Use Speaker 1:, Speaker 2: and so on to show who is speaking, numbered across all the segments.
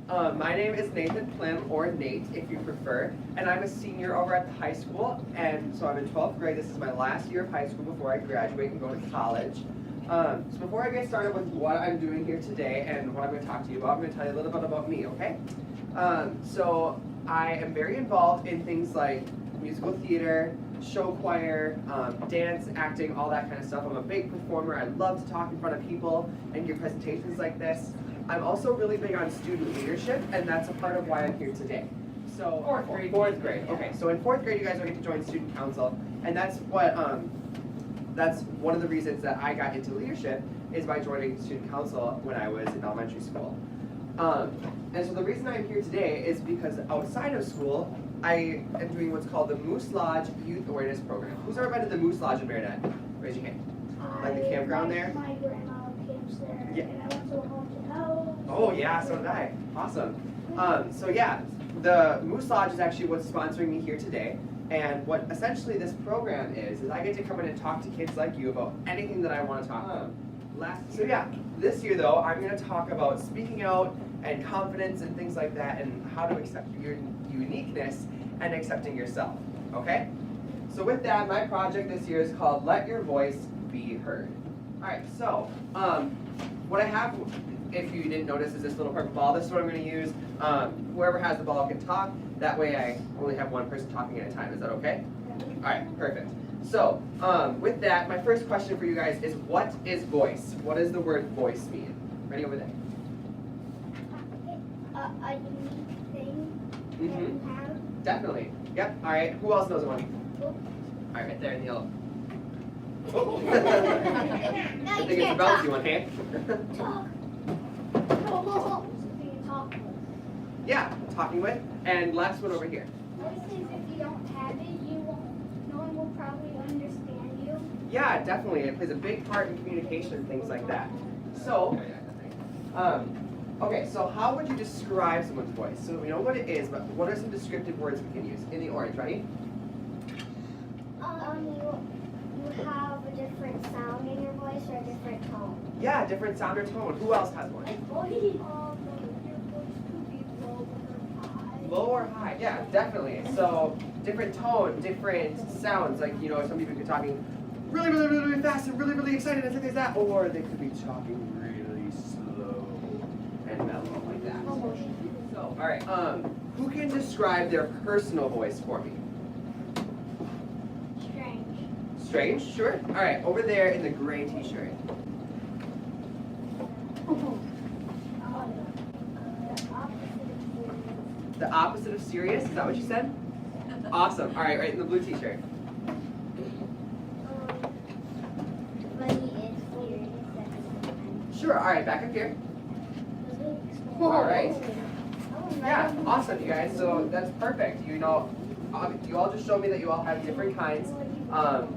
Speaker 1: My name is Nathan Plim, or Nate if you prefer, and I'm a senior over at the high school, and so I'm in 12th grade. This is my last year of high school before I graduate and go to college. So before I get started with what I'm doing here today and what I'm going to talk to you about, I'm going to tell you a little bit about me, okay? So I am very involved in things like musical theater, show choir, dance, acting, all that kind of stuff. I'm a big performer. I love to talk in front of people and give presentations like this. I'm also really big on student leadership, and that's a part of why I'm here today. So
Speaker 2: Fourth grade.
Speaker 1: Fourth grade. Okay, so in fourth grade, you guys are going to join student council, and that's what that's one of the reasons that I got into leadership is by joining student council when I was in elementary school. And so the reason I'm here today is because outside of school, I am doing what's called the Moose Lodge Youth Awareness Program. Who's ever been to the Moose Lodge in Marinette? Raise your hand. Like the campground there?
Speaker 3: My grandma camps there,
Speaker 1: Yeah.
Speaker 3: and I went to a haunted house.
Speaker 1: Oh yeah, so did I. Awesome. So yeah, the Moose Lodge is actually what's sponsoring me here today. And what essentially this program is I get to come in and talk to kids like you about anything that I want to talk about. So yeah, this year though, I'm going to talk about speaking out and confidence and things like that, and how to accept your uniqueness and accepting yourself. Okay? So with that, my project this year is called Let Your Voice Be Heard. All right, so what I have, if you didn't notice, is this little purple ball. This is what I'm going to use. Whoever has the ball can talk. That way I only have one person talking at a time. Is that okay? All right, perfect. So with that, my first question for you guys is, what is voice? What does the word voice mean? Ready over there?
Speaker 3: A unique thing that you have.
Speaker 1: Definitely. Yep. All right. Who else knows one?
Speaker 3: Oh.
Speaker 1: All right, right there in the yellow. Oh.
Speaker 3: No,
Speaker 1: I
Speaker 3: you
Speaker 1: think it's a
Speaker 3: can't
Speaker 1: bouncy
Speaker 3: talk.
Speaker 1: one, hey?
Speaker 3: Talk. Talk.
Speaker 1: Yeah, talking with. And last one over here.
Speaker 3: Voices, if you don't have it, no one will probably understand you.
Speaker 1: Yeah, definitely. It plays a big part in communication and things like that. So, okay, so how would you describe someone's voice? So we know what it is, but what are some descriptive words we can use? In the orange, ready?
Speaker 3: You have a different sound in your voice or a different tone.
Speaker 1: Yeah, different sound or tone. Who else has one?
Speaker 3: Your voice could be low or high.
Speaker 1: Low or high? Yeah, definitely. So different tone, different sounds. Like, you know, some people could be talking really, really, really, really fast and really, really excited and things like that. Or they could be talking really slow and mellow like that. So, all right. Who can describe their personal voice for me?
Speaker 3: Strange.
Speaker 1: Strange? Sure. All right. Over there in the gray T-shirt. The opposite of serious? Is that what you said? Awesome. All right. Right in the blue T-shirt.
Speaker 3: Funny is serious.
Speaker 1: Sure. All right. Back up here. All right. Yeah, awesome, you guys. So that's perfect. You know, you all just showed me that you all have different kinds of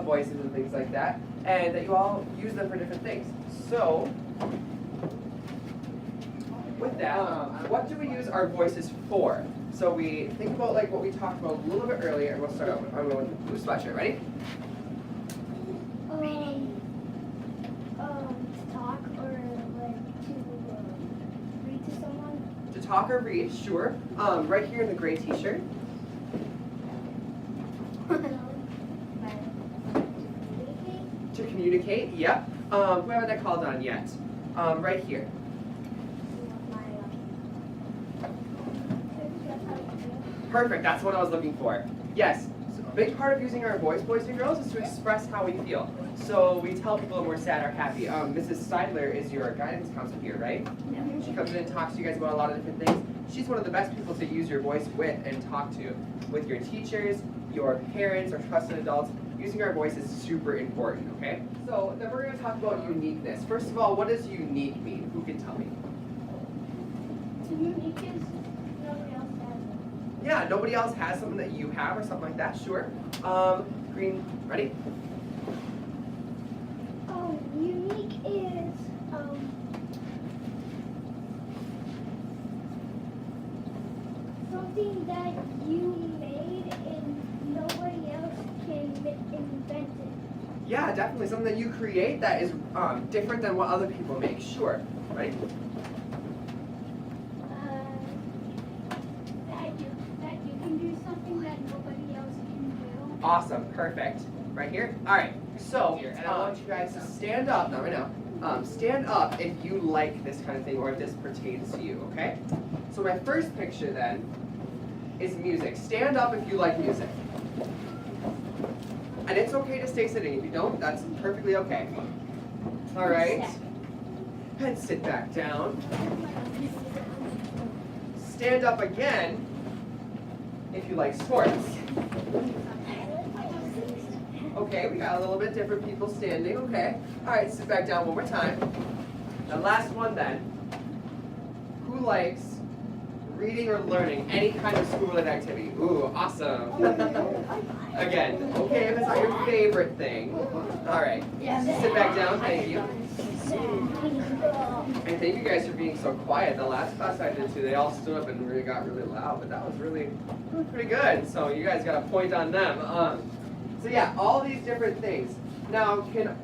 Speaker 1: voices and things like that, and that you all use them for different things. So, with that, what do we use our voices for? So we think about like what we talked about a little bit earlier, and we'll start out with, I'm going with blue sweatshirt. Ready?
Speaker 3: To talk or like to read to someone.
Speaker 1: To talk or read, sure. Right here in the gray T-shirt. To communicate, yep. We haven't that called on yet. Right here. Perfect, that's what I was looking for. Yes, so a big part of using our voice, boys and girls, is to express how we feel. So we tell people when we're sad or happy. Mrs. Steidler is your guidance counselor here, right?
Speaker 3: Yeah.
Speaker 1: She comes in and talks to you guys about a lot of different things. She's one of the best people to use your voice with and talk to. With your teachers, your parents, or trusted adults, using our voice is super important, okay? So then we're going to talk about uniqueness. First of all, what does unique mean? Who can tell me?
Speaker 3: Unique is nobody else has it.
Speaker 1: Yeah, nobody else has something that you have or something like that, sure. Green, ready?
Speaker 3: Unique is something that you made and nobody else can invent it.
Speaker 1: Yeah, definitely. Something that you create that is different than what other people make, sure. Ready? Awesome, perfect. Right here? Alright, so, and I want you guys to stand up, not right now, stand up if you like this kind of thing or if this pertains to you, okay? So my first picture then is music. Stand up if you like music. And it's okay to stay sitting. If you don't, that's perfectly okay. Alright. And sit back down. Stand up again if you like sports. Okay, we got a little bit different people standing, okay. Alright, sit back down one more time. The last one then. Who likes reading or learning any kind of school-related activity? Ooh, awesome. Again, okay if it's not your favorite thing. Alright, sit back down, thank you. And thank you guys for being so quiet. The last class I did too, they all stood up and really got really loud, but that was really pretty good. So you guys got a point on them. So yeah, all these different things. Now, can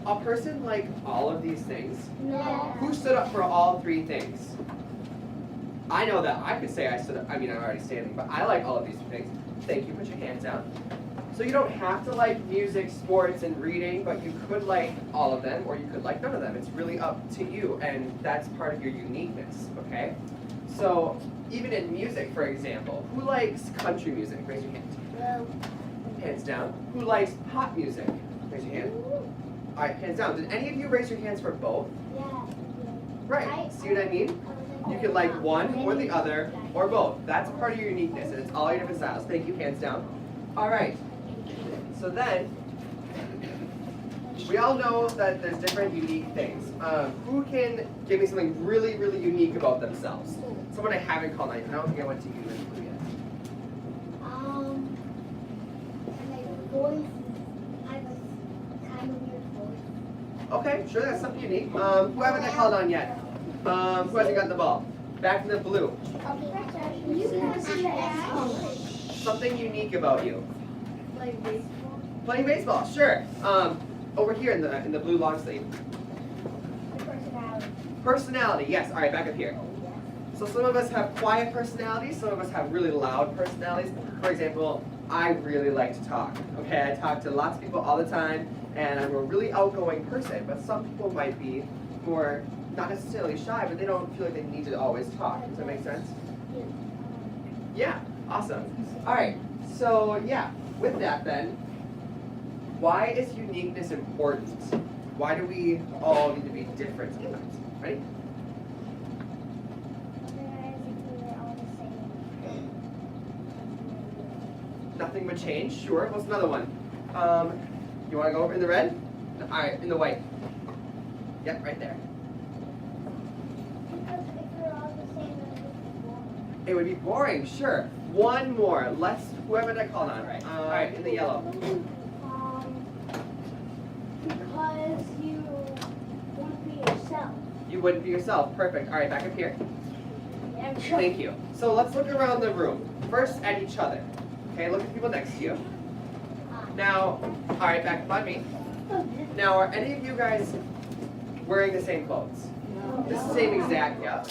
Speaker 1: a person like all of these things?
Speaker 3: No.
Speaker 1: Who stood up for all three things? I know that I could say I stood up. I mean, I'm already standing, but I like all of these things. Thank you. Put your hands down. So you don't have to like music, sports, and reading, but you could like all of them, or you could like none of them. It's really up to you, and that's part of your uniqueness, okay? So even in music, for example, who likes country music? Raise your hand.
Speaker 3: No.
Speaker 1: Hands down. Who likes pop music? Raise your hand. All right, hands down. Did any of you raise your hands for both?
Speaker 3: Yeah.
Speaker 1: Right. See what I mean? You can like one or the other, or both. That's part of your uniqueness, and it's all your different styles. Thank you, hands down. All right. So then, we all know that there's different unique things. Who can give me something really, really unique about themselves? Someone I haven't called on. I don't think I went to you and Blue yet.
Speaker 3: My voice, I have a kind of weird voice.
Speaker 1: Okay, sure, that's something unique. Who haven't I called on yet? Who hasn't gotten the ball? Back in the blue.
Speaker 3: You can see that.
Speaker 1: Something unique about you.
Speaker 3: Like baseball.
Speaker 1: Playing baseball, sure. Over here in the blue long sleeve.
Speaker 3: Personality.
Speaker 1: Personality, yes. All right, back up here. So some of us have quiet personalities, some of us have really loud personalities. For example, I really like to talk. Okay, I talk to lots of people all the time, and I'm a really outgoing person. But some people might be more, not necessarily shy, but they don't feel like they need to always talk. Does that make sense? Yeah, awesome. All right, so yeah, with that then, why is uniqueness important? Why do we all need to be different sometimes? Ready? Nothing would change, sure. What's another one? You want to go over in the red? All right, in the white. Yep, right there.
Speaker 3: Because if we're all the same, then it would be boring.
Speaker 1: It would be boring, sure. One more. Let's, whoever did I call on? All right, in the yellow.
Speaker 3: Because you won't be yourself.
Speaker 1: You wouldn't be yourself. Perfect. All right, back up here.
Speaker 3: Yeah, sure.
Speaker 1: Thank you. So let's look around the room. First at each other. Okay, look at people next to you. Now, all right, back up on me. Now, are any of you guys wearing the same clothes? The same exact, yeah.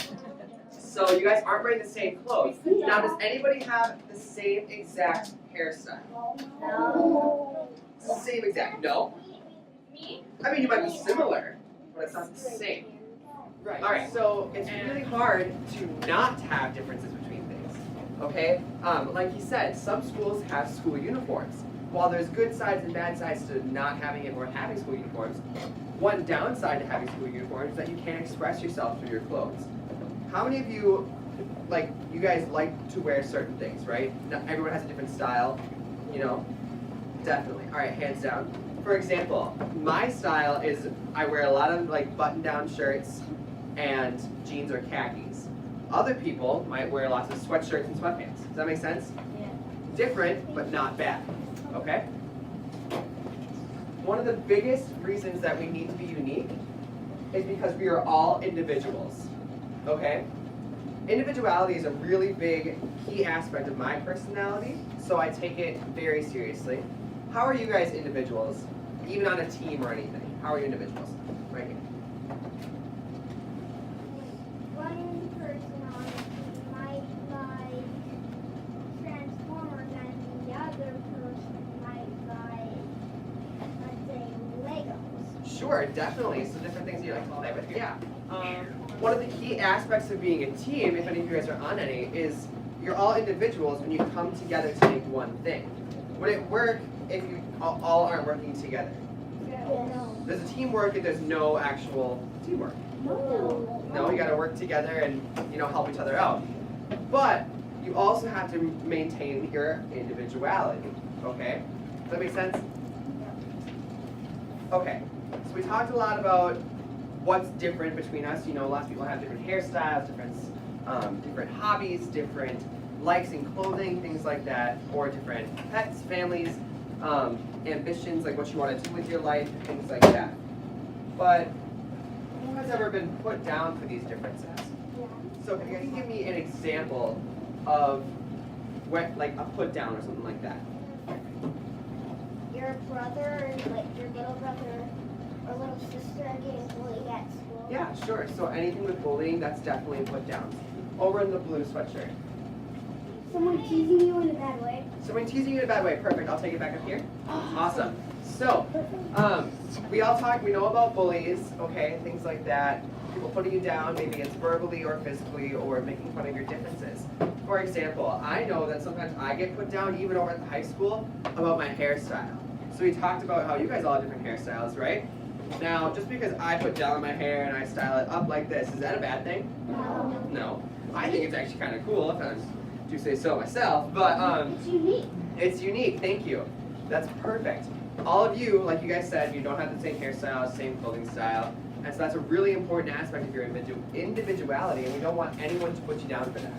Speaker 1: So you guys aren't wearing the same clothes. Now, does anybody have the same exact hairstyle?
Speaker 3: No.
Speaker 1: Same exact, no? I mean, you might be similar, but it's not the same. Right. All right, so it's really hard to not have differences between things, okay? Like he said, some schools have school uniforms. While there's good sides and bad sides to not having it or having school uniforms, one downside to having school uniforms is that you can't express yourself through your clothes. How many of you, like, you guys like to wear certain things, right? Not everyone has a different style, you know? Definitely. All right, hands down. For example, my style is I wear a lot of like button-down shirts and jeans or khakis. Other people might wear lots of sweatshirts and sweatpants. Does that make sense?
Speaker 3: Yeah.
Speaker 1: Different, but not bad. Okay? One of the biggest reasons that we need to be unique is because we are all individuals. Okay? Individuality is a really big key aspect of my personality, so I take it very seriously. How are you guys individuals? Even on a team or anything. How are you individuals? Right here.
Speaker 3: One personality might like Transformers and the other person might
Speaker 1: Sure, definitely. So different things you like to play with. Yeah. One of the key aspects of being a team, if any of you guys are on any, is you're all individuals and you come together to make one thing. Would it work if you all aren't working together?
Speaker 3: No.
Speaker 1: There's a teamwork and there's no actual teamwork. No, you got to work together and help each other out. But you also have to maintain your individuality. Okay? Does that make sense? Okay. So we talked a lot about what's different between us. Lots of people have different hairstyles, different hobbies, different likes in clothing, things like that, or different pets, families, ambitions, like what you want to do with your life, things like that. But who has ever been put down for these differences? So can you give me an example of like a put down or something like that?
Speaker 3: Your brother, like your little brother or little sister getting bullied at school.
Speaker 1: Yeah, sure. So anything with bullying, that's definitely a put down. Over in the blue sweatshirt.
Speaker 3: Someone teasing you in a bad way.
Speaker 1: Someone teasing you in a bad way. Perfect. I'll take it back up here. Awesome. So, we know about bullies, okay, things like that. People putting you down, maybe it's verbally or physically or making fun of your differences. For example, I know that sometimes I get put down even over at the high school about my hairstyle. So we talked about how you guys all have different hairstyles, right? Now, just because I put down my hair and I style it up like this, is that a bad thing?
Speaker 3: No.
Speaker 1: No. I think it's actually kind of cool if I do say so myself, but
Speaker 3: It's unique.
Speaker 1: it's unique, thank you. That's perfect. All of you, like you guys said, you don't have the same hairstyle, same clothing style, and so that's a really important aspect of your individuality, and we don't want anyone to put you down for that.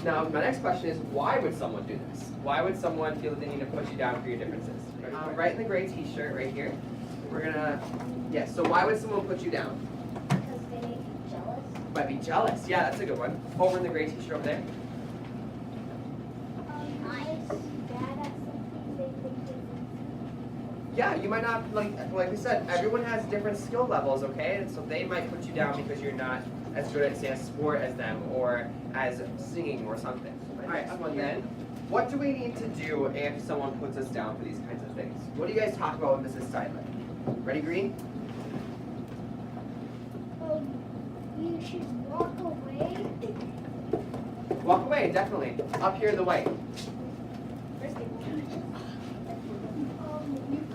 Speaker 1: Now, my next question is, why would someone do this? Why would someone feel that they need to put you down for your differences? Right in the gray t-shirt right here, we're gonna, yes, so why would someone put you down?
Speaker 3: Because they make you jealous.
Speaker 1: Might be jealous, yeah, that's a good one. Over in the gray t-shirt over there.
Speaker 3: Nice. Bad at something they think they
Speaker 1: Yeah, you might not, like we said, everyone has different skill levels, okay? And so they might put you down because you're not as good at, say, a sport as them or as singing or something. All right, someone then. What do we need to do if someone puts us down for these kinds of things? What do you guys talk about with Mrs. Steidler? Ready, Green?
Speaker 3: You should walk away.
Speaker 1: Walk away, definitely. Up here in the white.
Speaker 3: You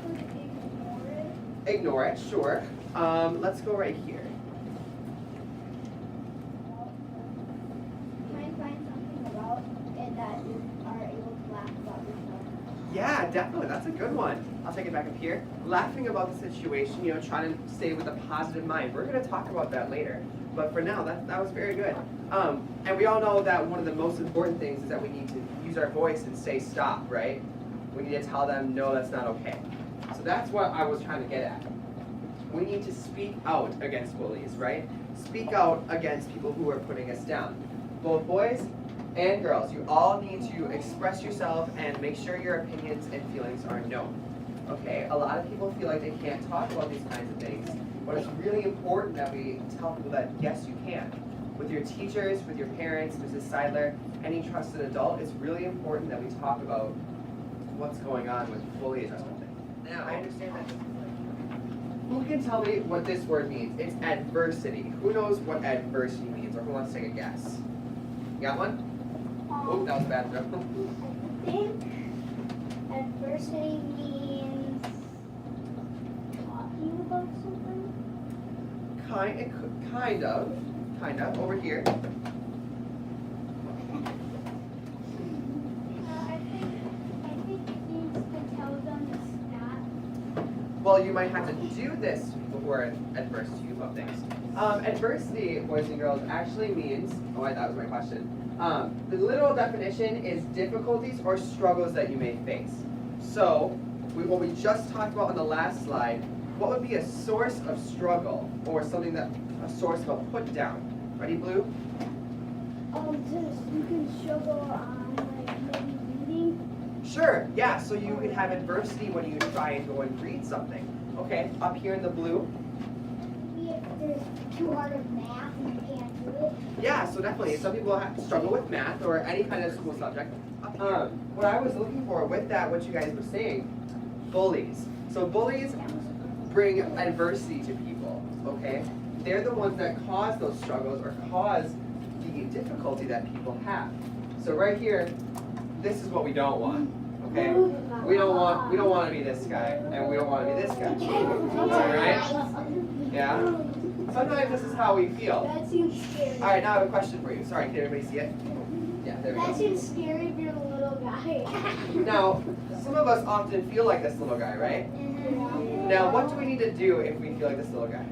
Speaker 3: could ignore it.
Speaker 1: Ignore it, sure. Let's go right here.
Speaker 3: Might find something about it that you are able to laugh about yourself.
Speaker 1: Yeah, definitely. That's a good one. I'll take it back up here. Laughing about the situation, trying to stay with a positive mind. We're going to talk about that later. But for now, that was very good. And we all know that one of the most important things is that we need to use our voice and say stop, right? We need to tell them, no, that's not okay. So that's what I was trying to get at. We need to speak out against bullies, right? Speak out against people who are putting us down. Both boys and girls, you all need to express yourself and make sure your opinions and feelings are known. Okay, a lot of people feel like they can't talk about these kinds of things, but it's really important that we tell people that yes, you can. With your teachers, with your parents, Mrs. Seidler, any trusted adult, it's really important that we talk about what's going on with bullies or something. Now, I understand that. Who can tell me what this word means? It's adversity. Who knows what adversity means, or who wants to take a guess? You got one? Oh, that was a bad throw.
Speaker 3: I think adversity means talking about something.
Speaker 1: Kind of, over here.
Speaker 3: I think it means to tell them to stop.
Speaker 1: Well, you might have to do this before adversity about things. Adversity, boys and girls, actually means, that was my question. The literal definition is difficulties or struggles that you may face. So, what we just talked about on the last slide, what would be a source of struggle or something a source of a put down? Ready, Blue?
Speaker 3: You can struggle on maybe reading.
Speaker 1: Sure, yeah, so you could have adversity when you try and go and read something. Okay, up here in the blue.
Speaker 3: Maybe if there's too hard of math and you can't do it.
Speaker 1: Yeah, so definitely, some people struggle with math or any kind of school subject. What I was looking for with that, what you guys were saying, bullies. So bullies, bring adversity to people, okay? They're the ones that cause those struggles or cause the difficulty that people have. So right here, this is what we don't want, okay? We don't want to be this guy, and we don't want to be this guy. All right? Yeah? Sometimes this is how we feel.
Speaker 3: That seems scary.
Speaker 1: All right, now I have a question for you. Sorry, can everybody see it? Yeah, there we
Speaker 3: That
Speaker 1: go.
Speaker 3: seems scary if you're a little guy.
Speaker 1: Now, some of us often feel like this little guy, right? Now, what do we need to do if we feel like this little guy?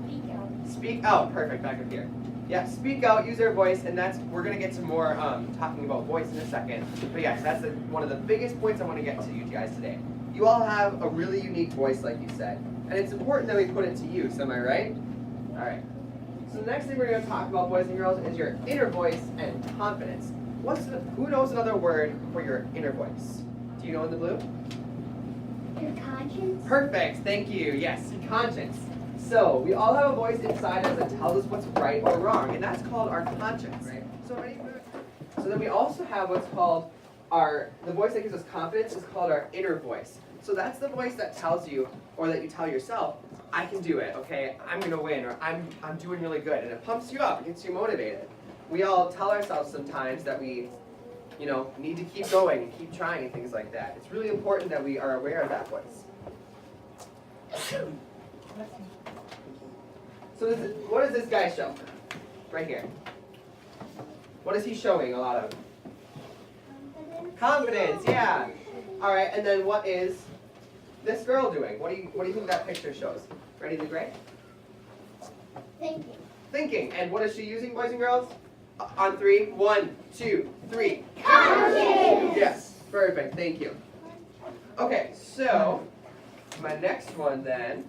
Speaker 3: Speak out.
Speaker 1: Speak out. Perfect. Back up here. Yeah, speak out, use your voice, and we're going to get to more talking about voice in a second. But yes, that's one of the biggest points I want to get to you guys today. You all have a really unique voice, like you said. And it's important that we put it to use, am I right? All right. So the next thing we're going to talk about, boys and girls, is your inner voice and confidence. Who knows another word for your inner voice? Do you know in the blue?
Speaker 3: Your conscience?
Speaker 1: Perfect, thank you. Yes, conscience. So we all have a voice inside us that tells us what's right or wrong, and that's called our conscience. Right? So then we also have what's called the voice that gives us confidence is called our inner voice. So that's the voice that tells you, or that you tell yourself, I can do it, okay? I'm gonna win, or I'm doing really good, and it pumps you up, it gets you motivated. We all tell ourselves sometimes that we, need to keep going and keep trying and things like that. It's really important that we are aware of that voice. So what does this guy show? Right here. What is he showing a lot of? Confidence, yeah. All right, and then what is this girl doing? What do you think that picture shows? Ready to gray?
Speaker 3: Thinking.
Speaker 1: Thinking. And what is she using, boys and girls? On 3. 1, 2, 3.
Speaker 3: Conscience!
Speaker 1: Yes, perfect. Thank you. Okay, so my next one then.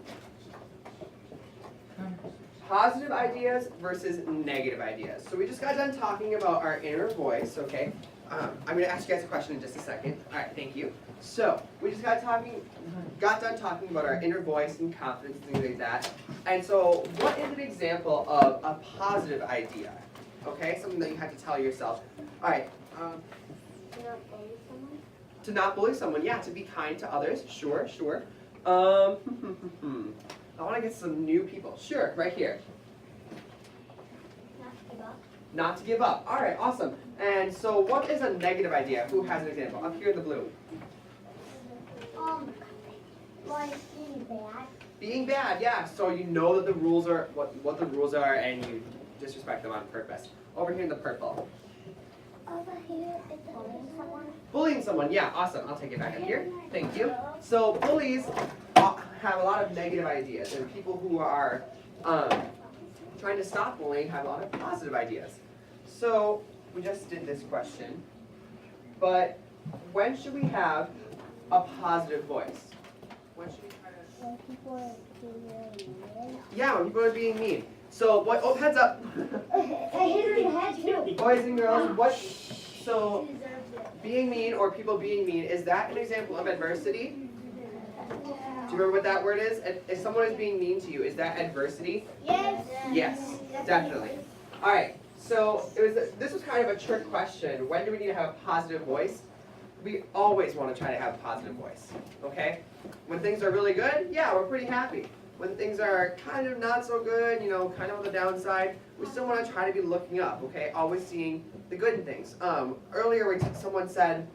Speaker 1: Positive ideas versus negative ideas. So we just got done talking about our inner voice, okay? I'm going to ask you guys a question in just a second. All right, thank you. So we just got done talking about our inner voice and confidence and things like that. And so what is an example of a positive idea? Okay, something that you have to tell yourself. All right. To not bully someone, yeah. To be kind to others, sure. I want to get some new people. Sure, right here.
Speaker 3: Not to give up.
Speaker 1: Not to give up. All right, awesome. And so what is a negative idea? Who has an example? Up here in the blue.
Speaker 3: Like being bad.
Speaker 1: Being bad, yeah. So you know that the rules are what the rules are, and you disrespect them on purpose. Over here in the purple.
Speaker 3: Over here, it's bullying someone.
Speaker 1: Bullying someone, yeah, awesome. I'll take it back up here. Thank you. So bullies have a lot of negative ideas, and people who are trying to stop bullying have a lot of positive ideas. So we just did this question, but when should we have a positive voice? When should we try to?
Speaker 3: When people are being really mean.
Speaker 1: Yeah, when people are being mean. So, heads up.
Speaker 3: I hit her in the head too.
Speaker 1: Boys and girls, so being mean or people being mean, is that an example of adversity? Do you remember what that word is? If someone is being mean to you, is that adversity?
Speaker 3: Yes.
Speaker 1: Yes, definitely. All right, so this was kind of a trick question. When do we need to have a positive voice? We always want to try to have a positive voice, okay? When things are really good, yeah, we're pretty happy. When things are kind of not so good, kind of on the downside, we still want to try to be looking up, okay? Always seeing the good in things. Earlier, someone said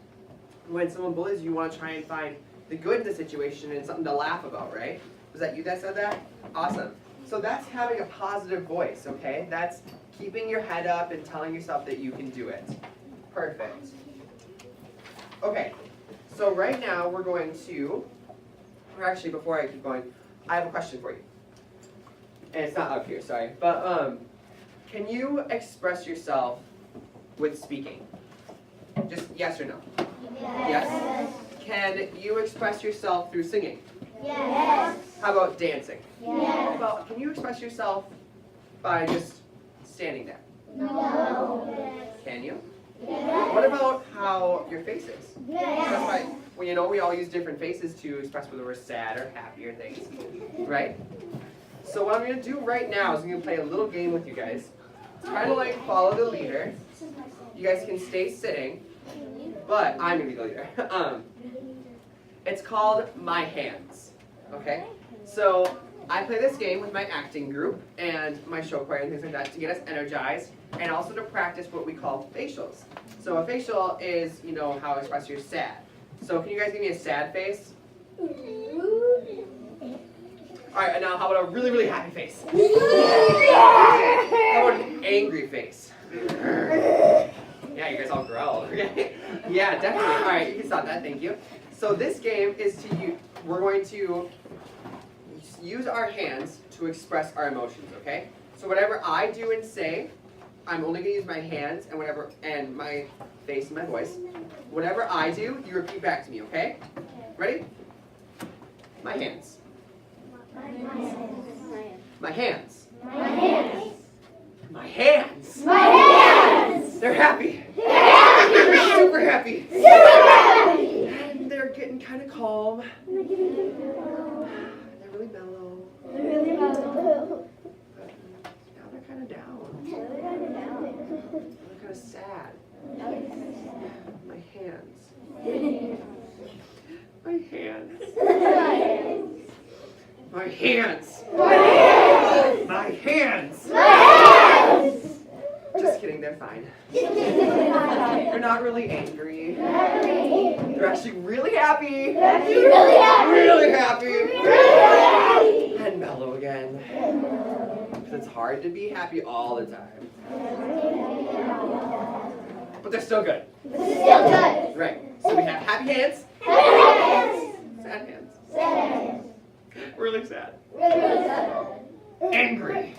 Speaker 1: when someone bullies you, you want to try and find the good in the situation and something to laugh about, right? Was that you that said that? Awesome. So that's having a positive voice, okay? That's keeping your head up and telling yourself that you can do it. Perfect. Okay, so right now actually before I keep going, I have a question for you. And it's not up here, sorry. But can you express yourself with speaking? Just yes or no? Yes? Can you express yourself through singing?
Speaker 3: Yes.
Speaker 1: How about dancing?
Speaker 3: Yes.
Speaker 1: Can you express yourself by just standing there?
Speaker 3: No.
Speaker 1: Can you?
Speaker 3: Yes.
Speaker 1: What about how your face is?
Speaker 3: Yes.
Speaker 1: That's right. Well, we all use different faces to express whether we're sad or happy or things, right? So what I'm going to do right now is I'm going to play a little game with you guys. It's kind of like follow the leader. You guys can stay sitting, but I'm going to be the leader. It's called My Hands. Okay? So I play this game with my acting group and my show choir and things like that to get us energized and also to practice what we call facials. So a facial is, you know, how to express you're sad. So can you guys give me a sad face? Alright, and now how about a really, really happy face? How about an angry face? Yeah, you guys all growl. Yeah, definitely. Alright, you can stop that, thank you. So this game is we're going to use our hands to express our emotions, okay? So whatever I do and say, I'm only gonna use my hands and my face and my voice. Whatever I do, you repeat back to me, okay? Ready? My hands. My hands.
Speaker 3: My hands.
Speaker 1: My hands.
Speaker 3: My hands.
Speaker 1: They're happy.
Speaker 3: They're happy.
Speaker 1: They're super happy.
Speaker 3: Super happy.
Speaker 1: And they're getting kind of calm. They're really mellow. But now they're kind of down. They're kind of sad. My hands. My hands. My hands. My hands. Just kidding, they're fine. They're not really angry. They're actually really happy. Really happy. And mellow again. Because it's hard to be happy all the time. But they're still good. Right. So we have happy hands. Sad hands. Really sad. Angry.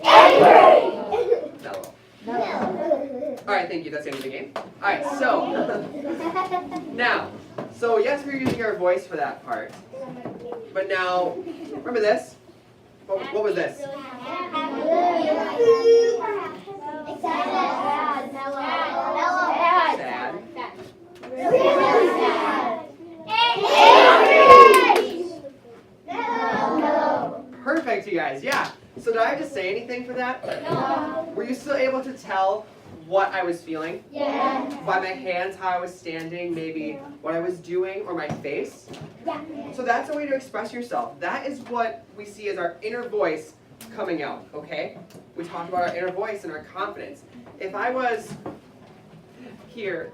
Speaker 1: Mellow. Alright, thank you. That's the end of the game. Alright, so now, so yes, we're using our voice for that part. But now, remember this? What was this? Sad. Perfect, you guys. Yeah. So did I just say anything for that?
Speaker 3: No.
Speaker 1: Were you still able to tell what I was feeling?
Speaker 3: Yeah.
Speaker 1: By my hands, how I was standing, maybe what I was doing, or my face?
Speaker 3: Yeah.
Speaker 1: So that's a way to express yourself. That is what we see as our inner voice coming out, okay? We talk about our inner voice and our confidence. If I was here,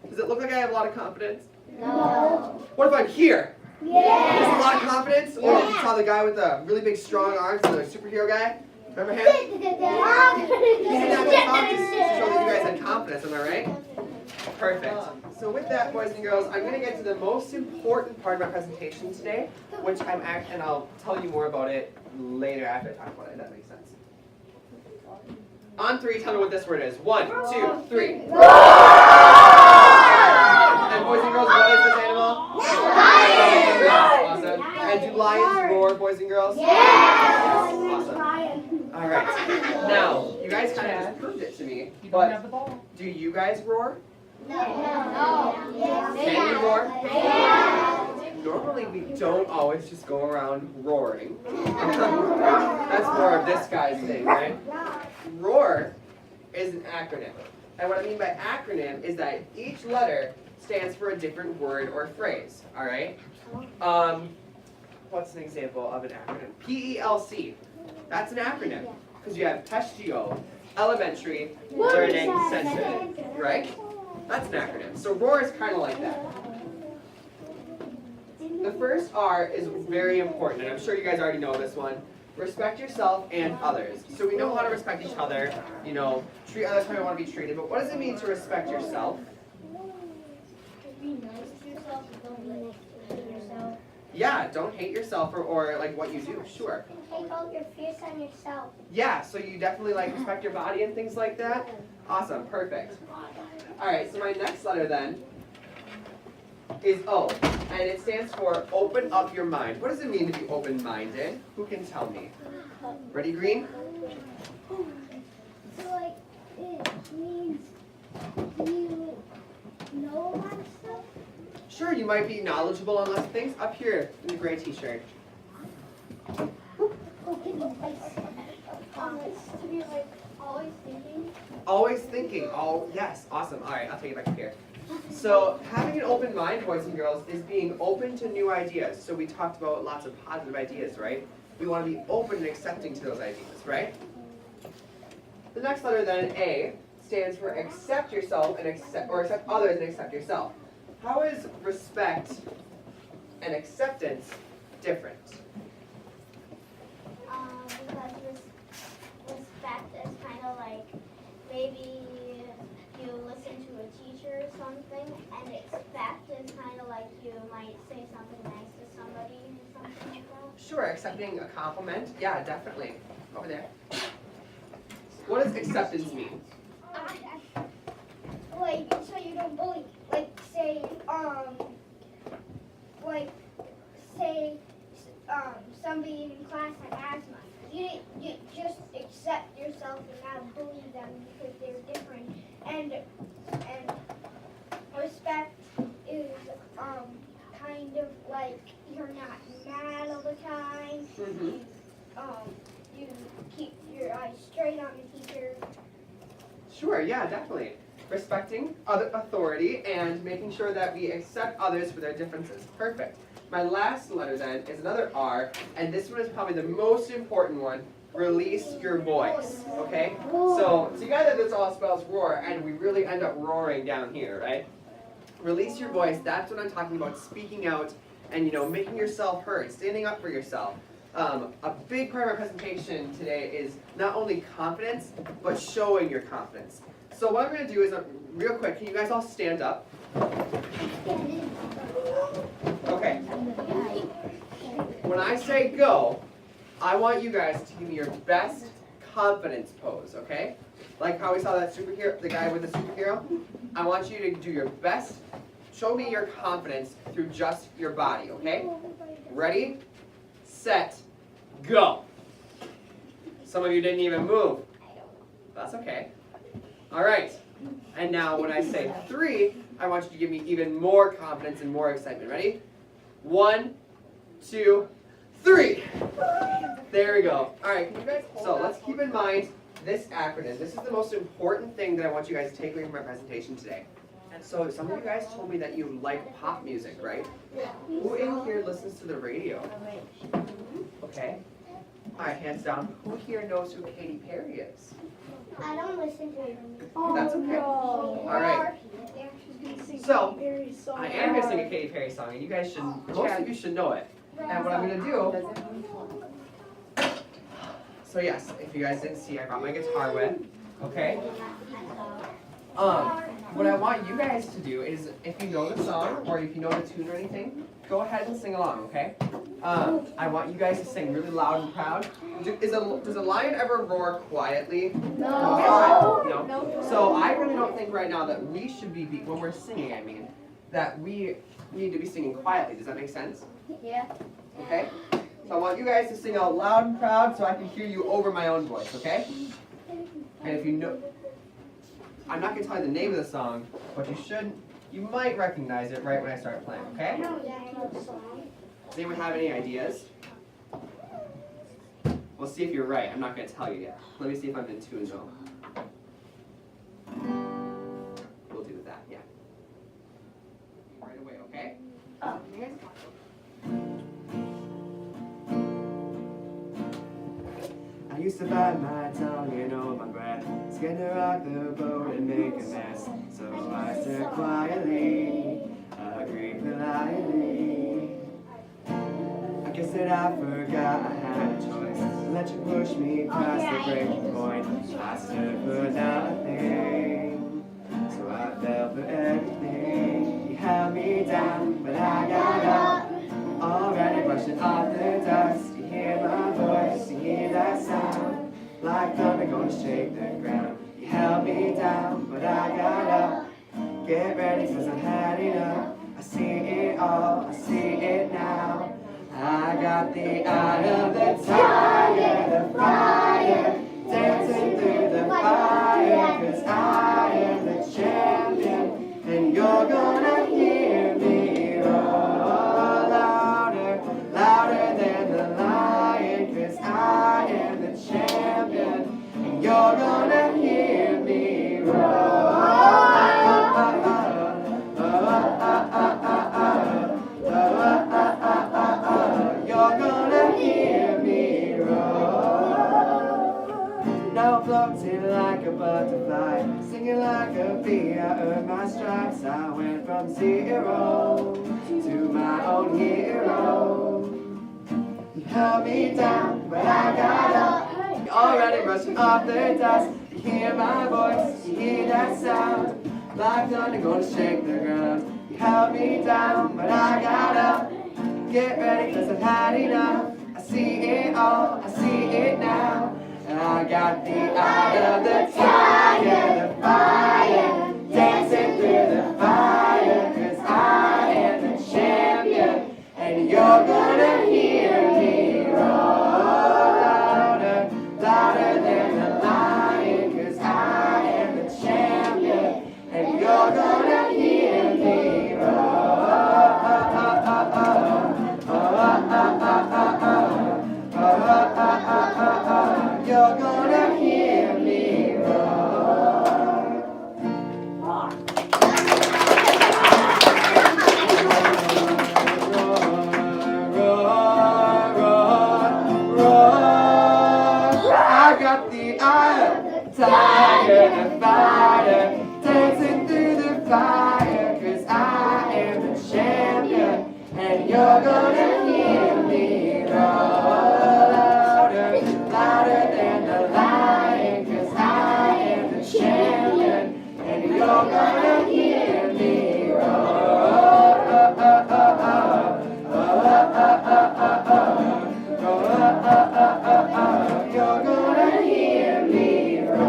Speaker 1: does it look like I have a lot of confidence?
Speaker 3: No.
Speaker 1: What if I'm here?
Speaker 3: Yeah.
Speaker 1: There's a lot of confidence? Or you saw the guy with the really big strong arms, the superhero guy? Remember him? He didn't have to talk to show that you guys had confidence, am I right? Perfect. So with that, boys and girls, I'm going to get to the most important part of my presentation today, which and I'll tell you more about it later after I talk about it, if that makes sense. On three, tell me what this word is. 1, 2, 3. And boys and girls, what is this animal? Awesome. And do lions roar, boys and girls?
Speaker 3: Yes.
Speaker 1: Awesome. All right. Now, you guys kind of just proved it to me, but do you guys roar?
Speaker 3: No.
Speaker 1: Can you roar?
Speaker 3: Yeah.
Speaker 1: Normally, we don't always just go around roaring. That's more of this guy's thing, right? ROAR is an acronym. And what I mean by acronym is that each letter stands for a different word or phrase, all right? What's an example of an acronym? PELC. That's an acronym because you have PESTIO, Elementary Learning Center, right? That's an acronym. So ROAR is kind of like that. The first R is very important, and I'm sure you guys already know this one. Respect yourself and others. So we know how to respect each other, you know, treat others how you want to be treated, but what does it mean to respect yourself?
Speaker 3: Be nice to yourself, don't hate yourself.
Speaker 1: Yeah, don't hate yourself or like what you do, sure.
Speaker 3: Take all your fears on yourself.
Speaker 1: Yeah, so you definitely like respect your body and things like that? Awesome, perfect. Alright, so my next letter then is O, and it stands for open up your mind. What does it mean to be open-minded? Who can tell me? Ready, Green?
Speaker 3: So like, it means you know a lot of stuff?
Speaker 1: Sure, you might be knowledgeable on lots of things. Up here in the gray t-shirt.
Speaker 3: To be like Always thinking.
Speaker 1: Always thinking. Oh, yes. Awesome. All right, I'll take it back up here. So having an open mind, boys and girls, is being open to new ideas. So we talked about lots of positive ideas, right? We want to be open and accepting to those ideas, right? The next letter then, A, stands for accept yourself and accept others and accept yourself. How is respect and acceptance different?
Speaker 3: Because respect is kind of like maybe you listen to a teacher or something, and expect is kind of like you might say something nice to somebody or something like that.
Speaker 1: Sure, accepting a compliment. Yeah, definitely. Over there. What does acceptance mean?
Speaker 3: Like, so you don't bully. Like, say, somebody in class had asthma. You just accept yourself and not bully them because they're different. And respect is kind of like you're not mad all the time.
Speaker 1: Mm-hmm.
Speaker 3: You keep your eyes straight on the teacher.
Speaker 1: Sure, yeah, definitely. Respecting other authority and making sure that we accept others for their differences. Perfect. My last letter then is another R, and this one is probably the most important one. Release your voice, okay? So together this all spells roar, and we really end up roaring down here, right? Release your voice, that's what I'm talking about, speaking out and, making yourself heard, standing up for yourself. A big part of our presentation today is not only confidence, but showing your confidence. So what I'm going to do is, real quick, can you guys all stand up? Okay. When I say go, I want you guys to give me your best confidence pose, okay? Like how we saw that superhero, the guy with the superhero. I want you to do your best. Show me your confidence through just your body, okay? Ready, set, go. Some of you didn't even move. That's okay. All right. And now when I say 3, I want you to give me even more confidence and more excitement. Ready? 1, 2, 3. There we go. All right. Can you guys so let's keep in mind this acronym. This is the most important thing that I want you guys to take away from my presentation today. And so some of you guys told me that you like pop music, right? Who in here listens to the radio? Okay. All right, hands down. Who here knows who Katy Perry is?
Speaker 3: I don't listen to it.
Speaker 1: That's okay. All right. So, I am going to sing a Katy Perry song, and you guys should, most of you should know it. And what I'm going to do, so yes, if you guys didn't see, I brought my guitar with, okay? What I want you guys to do is, if you know the song, or if you know the tune or anything, go ahead and sing along, okay? I want you guys to sing really loud and proud. Does a lion ever roar quietly?
Speaker 3: No.
Speaker 1: No? So I really don't think right now that we should be, when we're singing, that we need to be singing quietly. Does that make sense?
Speaker 3: Yeah.
Speaker 1: Okay? So I want you guys to sing out loud and proud so I can hear you over my own voice, okay? And if you know, I'm not going to tell you the name of the song, but you might recognize it right when I start playing, okay? Does anyone have any ideas? We'll see if you're right. I'm not going to tell you yet. Let me see if I'm in tune though. We'll do that, yeah. Right away, okay? I used to bite my tongue and hold my breath, scared to rock the boat and make a mess. So I said quietly, agreed politely. I guess that I forgot I had a choice. Let you push me past the breaking point. I stood for nothing, so I fell for everything. You held me down, but I got up, already brushing off the dust. You hear my voice, you hear that sound, like thunder gonna shake the ground. You held me down, but I got up. Get ready, cause I've had enough. I see it all, I see it now. I got the eye of the tiger, the fire, dancing through the fire, cause I am the champion, and you're gonna hear me roar louder, louder than the lion, cause I am the champion, and you're gonna Now I'm floating like a butterfly, singing like a bee. I earned my stripes. I went from zero to my own hero. You held me down, but I got up. You're already brushing off the dust. You hear my voice, you hear that sound. Like thunder gonna shake the ground. You held me down, but I got up. Get ready, cause I've had enough. I see it all, I see it now. And I got the eye of the tiger, the fire, dancing through the fire. Cause I am the champion, and you're gonna hear me roar louder, louder than the lion. Cause I am the champion, and you're gonna hear me roar. You're gonna hear me roar. I got the eye of the tiger, the fighter, dancing through the fire. Cause I am the champion, and you're gonna hear me roar. Louder than the lion, cause I am the champion, and you're gonna hear me roar. You're gonna hear me roar.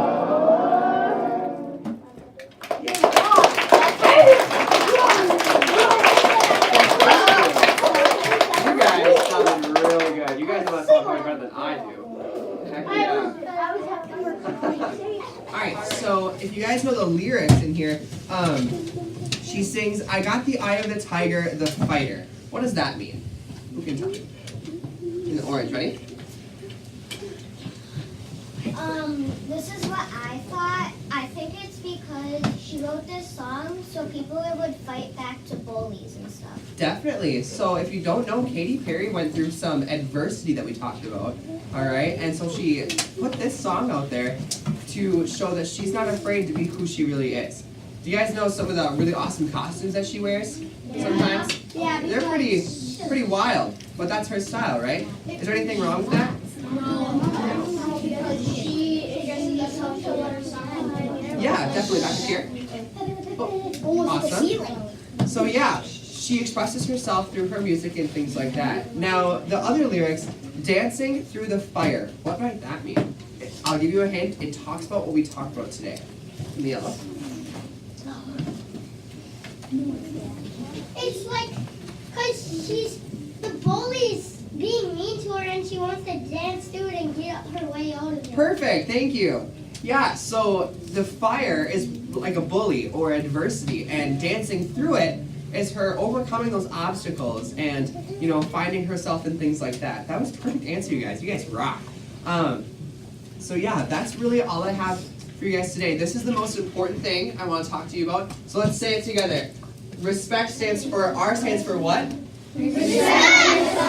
Speaker 1: You guys sounded really good. You guys must sound way better than I do. Heck yeah. Alright, so if you guys know the lyrics in here, she sings, I got the eye of the tiger, the fighter. What does that mean? Who can tell me? In the orange, ready?
Speaker 3: This is what I thought. I think it's because she wrote this song so people would fight back to bullies and stuff.
Speaker 1: Definitely. So if you don't know, Katy Perry went through some adversity that we talked about. Alright, and so she put this song out there to show that she's not afraid to be who she really is. Do you guys know some of the really awesome costumes that she wears sometimes?
Speaker 3: Yeah,
Speaker 1: They're pretty wild, but that's her style, right? Is there anything wrong with that? Yeah, definitely. Back here. Oh, awesome. So yeah, she expresses herself through her music and things like that. Now, the other lyrics, dancing through the fire. What might that mean? I'll give you a hint. It talks about what we talked about today. In the yellow.
Speaker 3: It's like, because the bully's being mean to her and she wants to dance through it and get her way out of it.
Speaker 1: Perfect, thank you. Yeah, so the fire is like a bully or adversity, and dancing through it is her overcoming those obstacles and, you know, finding herself in things like that. That was a perfect answer, you guys. You guys rock. So yeah, that's really all I have for you guys today. This is the most important thing I want to talk to you about. So let's say it together. Respect stands for, R stands for what?
Speaker 3: Respect yourself.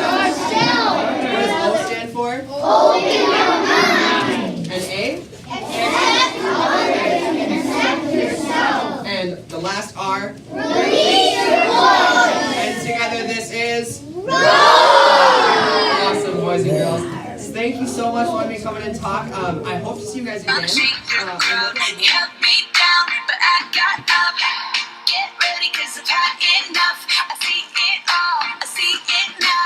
Speaker 1: What does O stand for?
Speaker 3: Open your mind.
Speaker 1: And A?
Speaker 3: Accept others and accept yourself.
Speaker 1: And the last R?
Speaker 3: Release your voice.
Speaker 1: And together this is?
Speaker 3: Roar.
Speaker 1: Awesome, boys and girls. Thank you so much for letting me come in and talk. I hope to see you guys again.
Speaker 2: You held me down, but I got up. Get ready, cause I've had enough. I see it all, I see it now.